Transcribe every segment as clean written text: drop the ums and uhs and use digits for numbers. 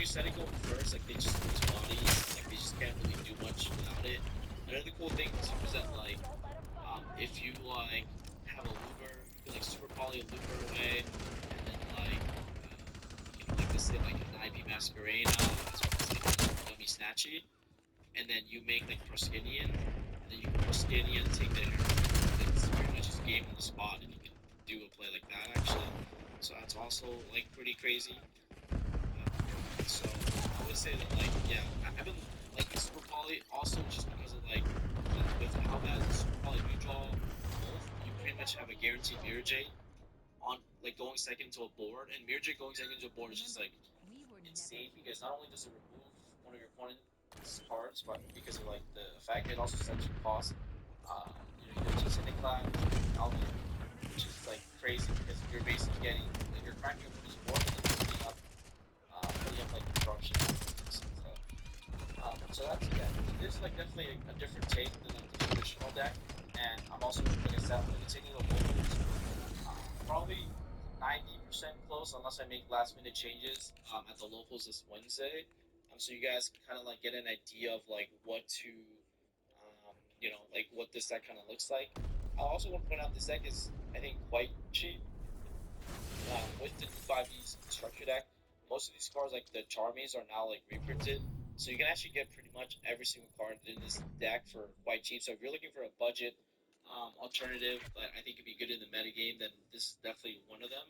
you set it going first, like they just lose bodies, like they just can't really do much without it. Another cool thing too is that like if you like have a looper, you can like super poly a looper away, and then you can like let's say like an IV Masquerade as well as like Dummy Snatchy, and then you make like Proskinian, and then you can Proskinian take the hair. It's pretty much just game on the spot if you can do a play like that actually. So that's also like pretty crazy. So I would say that like yeah, I've been like Super Poly also just because of like with how bad Super Poly you draw both, you pretty much have a guaranteed Mirror J on like going second to a board, and Mirror J going second to a board is just like insane because not only does it remove one of your opponent's cards, but because of like the effect, it also sets your cost. You know, you get Clad, Albion, which is like crazy because you're basically getting like, you're cracking your opponent's board and then putting up like corruption and stuff. So that's yeah, this is like definitely a different take than like the traditional deck, and I'm also like I said, I'm gonna be taking the locals. Probably 90% close unless I make last minute changes at the locals this Wednesday. So you guys can kind of like get an idea of like what to, you know, like what this deck kind of looks like. I also want to point out this deck is I think quite cheap with the new 5Ds structure deck. Most of these cards like the Charmies are now like reprinted. So you can actually get pretty much every single card in this deck for quite cheap. So if you're looking for a budget alternative that I think could be good in the metagame, then this is definitely one of them.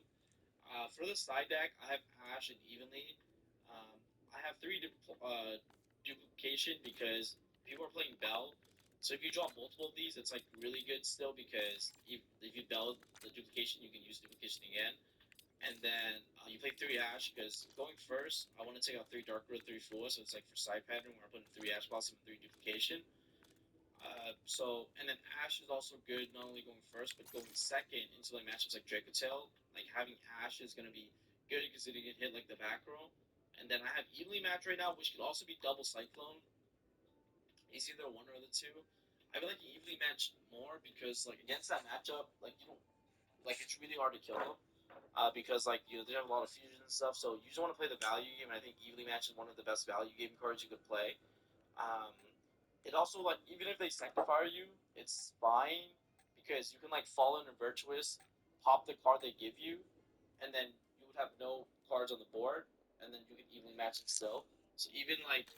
For the side deck, I have Ash and Evenly. Um, I have three duplication because people are playing Bell. So if you draw multiple of these, it's like really good still because if you Bell the duplication, you can use duplication again. And then you play three Ash because going first, I want to take out three Dark Road, three Fool, so it's like for side pattern where I'm putting three Ash Blossom and three duplication. And then Ash is also good not only going first but going second into like matchups like Draco Tail. Like having Ash is gonna be good because it can hit like the back row. And then I have Evenly match right now, which could also be double Cyclone. It's either one or the two. I feel like Evenly match more because like against that matchup, like you don't like it's really hard to kill them. Because like you know they have a lot of fusion and stuff, so you just want to play the value game. And I think Evenly match is one of the best value game cards you could play. Um, it also like even if they sanctify you, it's fine because you can like fall into virtuous, pop the card they give you, and then you would have no cards on the board, and then you can evenly match it still. So even like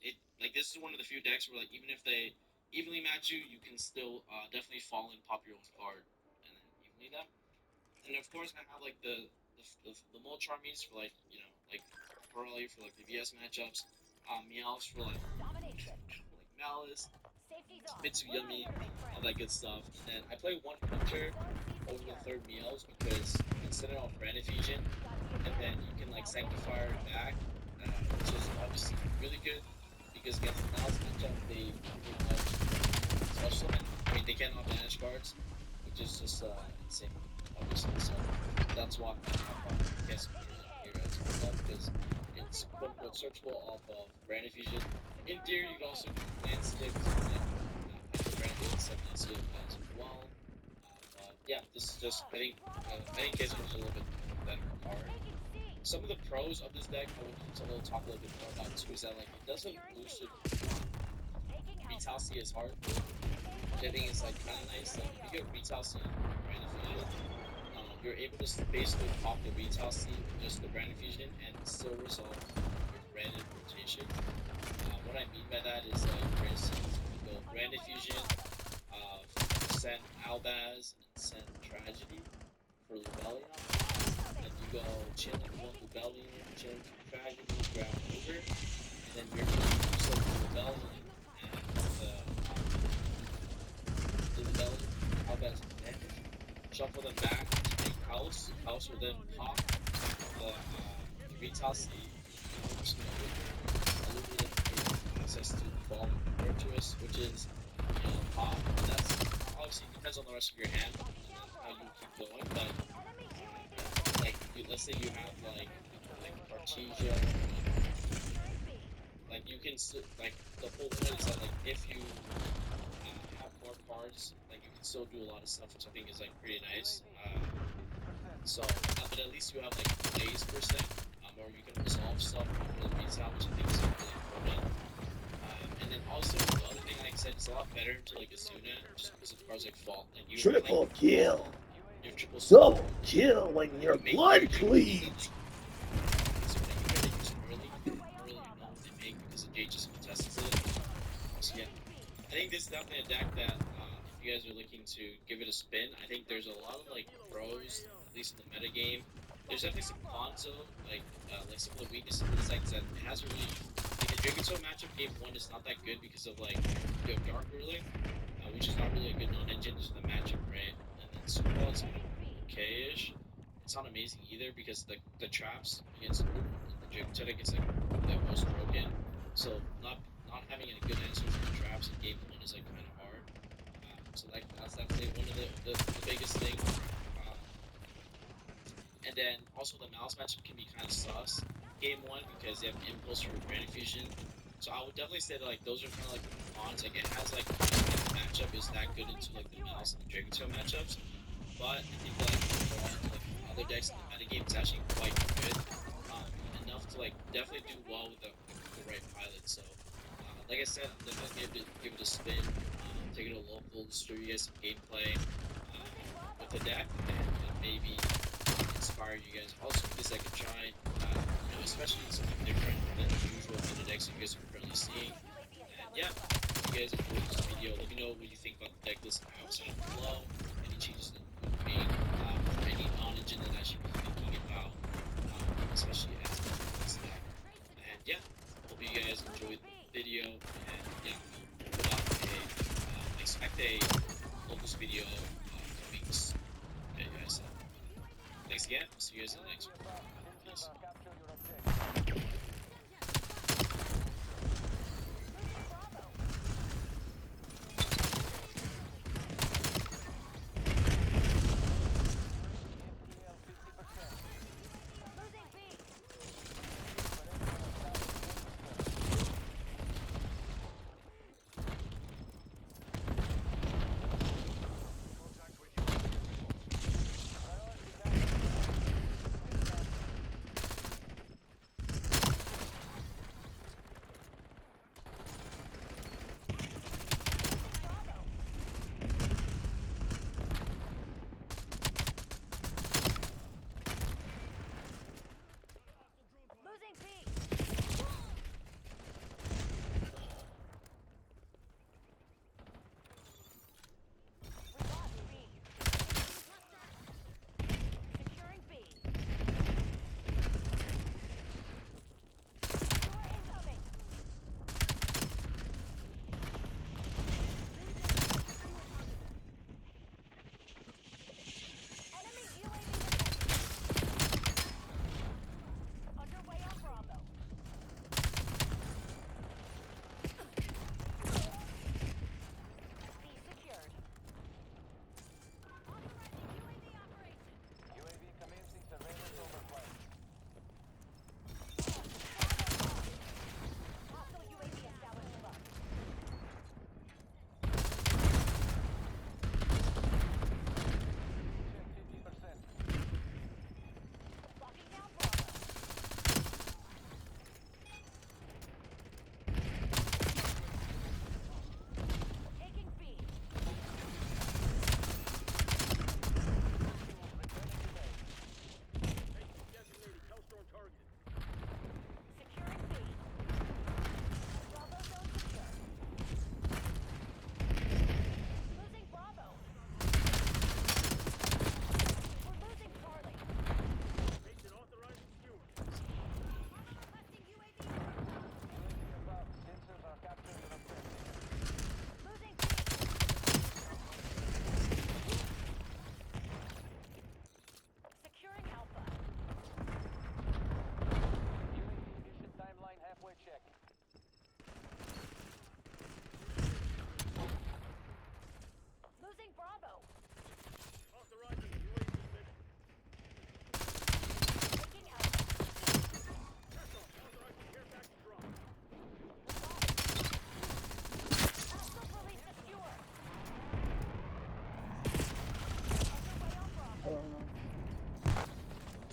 it like this is one of the few decks where like even if they evenly match you, you can still definitely fall and pop your own card and then evenly them. And of course I have like the Mole Charmies for like you know like Pearly for like the VS matchups, Meows for like Malice, Mitsuyumi, all that good stuff. And then I play one Hunter over the third Meals because you can set it off Brand Infusion, and then you can like Sanctifier it back, which is obviously really good because against the Malice matchup, they pretty much touch line. I mean, they cannot manage cards, which is just insane, obviously. So that's why I have guess heroes and stuff because it's quote unquote searchable off of Brand Infusion. In theory, you can also do landscape after Brand Infusion, set landscape as well. Yeah, this is just I think Kiss was a little bit better card. Some of the pros of this deck, I would talk a little bit more about too, is that like it doesn't boost it Vitality as hard, which I think is like kind of nice. Like if you get Vitality Brand Infusion, you're able to basically pop the Vitality with just the Brand Infusion and still resolve your branded rotation. What I mean by that is like, for instance, you go Brand Infusion, send Albaz and send Tragedy for Lubellion, and you go chilling one Lubellion, chilling two Tragedy, grab over, and then you're going to use like the Lubellion and the Lubellion, Albaz damage, shuffle them back to make House. House will then pop the Vitality, which Illuminate access to the Fall Virtuous, which is pop. That's obviously depends on the rest of your hand and how you keep going. But like, let's say you have like Artesia, like you can like the whole point is that like if you have more cards, like you can still do a lot of stuff, which I think is like pretty nice. But at least you have like plays per se, or you can resolve off stuff before the retail, which I think is really important. And then also the other thing, like I said, it's a lot better to like Asuna just because of cards like Fault. Like you were Triple playing kill. you have triple Double kill when your blood bleeds. So when you try to use it early, you don't really know what they make because the Jade just contests it. So yeah, I think this is definitely a deck that if you guys are looking to give it a spin, I think there's a lot of like pros, at least in the meta game. There's definitely some cons though, like some of the weaknesses of this deck is that it has a really like the Dragonstone matchup game one is not that good because of like you have Dark Ruler, which is not really a good non-engine just the matchup, right? And then Superball is okay-ish. It's not amazing either because the traps against Loom and the Dragonstone deck is like the most broken. So not having a good answer for the traps in game one is like kind of hard. So that's definitely one of the biggest things. Um, and then also the mouse matchup can be kind of sus game one because they have impulse for Granite Fusion. So I would definitely say that like those are kind of like the cons. Like it has like the matchup is that good into like the mouse and the Dragonstone matchups. But I think like overall into like other decks in the metagame, it's actually quite good. Enough to like definitely do well with the right pilot. So like I said, I'm definitely give it a spin. Take it to locals, show you guys some gameplay with the deck, and maybe inspire you guys. Also, this I could try, especially something different than the usual meta decks you guys are currently seeing. And yeah, if you guys enjoyed this video, let me know what you think about the deck list outside below. Any changes that you would make, or any non-engine that I should be thinking about, especially as this deck. And yeah, hope you guys enjoyed the video. And yeah, we'll put out expect a locals video coming soon. Okay, guys. So thanks again. I'll see you guys in the next one. Peace.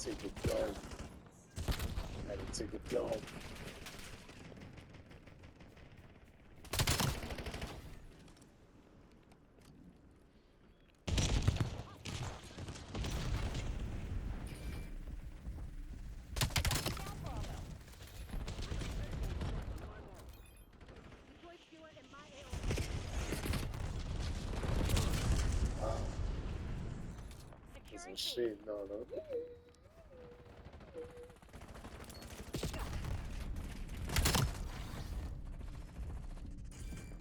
Take a go. Take a dog. Some shit, no.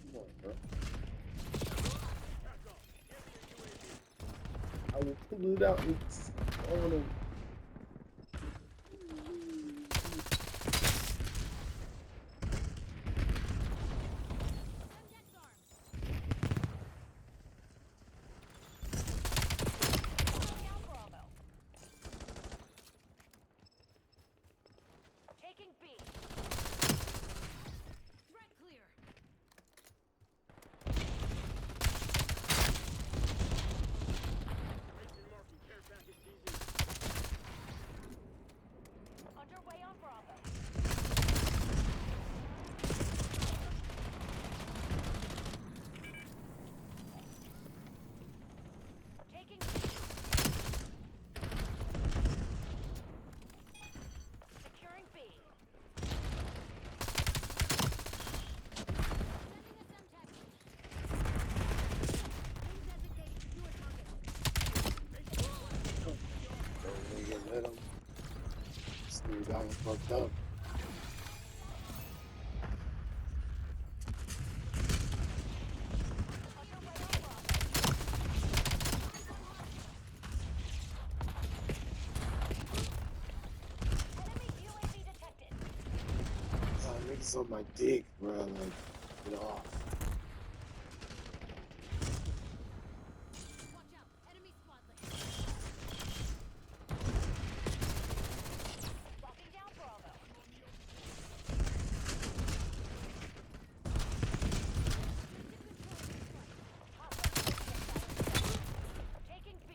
Come on, bro. I will pull it out and on him. Taking B. Threat clear. Underway on Bravo. Taking B. Securing B. Don't nigga let him. This nigga got him fucked up. Underway on Bravo. Enemy UAV detected. Niggas on my dick, bro. Like, get off. Watch out. Enemy spotlight. Locking down Bravo. Taking B.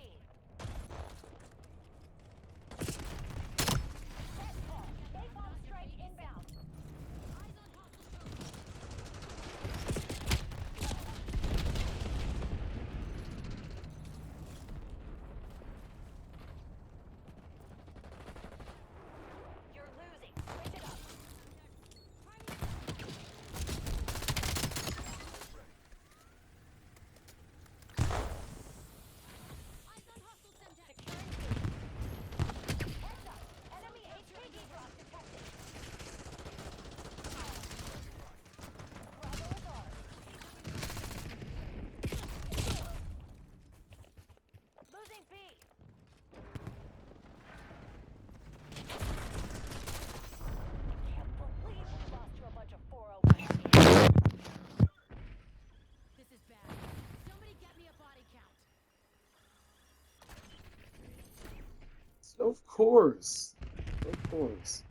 Set call. Napalm strike inbound. Eyes on hostile. You're losing. Switch it up. Securing B. Heads up. Enemy HVD drop detected. Bravo is ours. Losing B. Can't believe we lost to a bunch of 401. This is bad. Somebody get me a body count. Of course. Of course.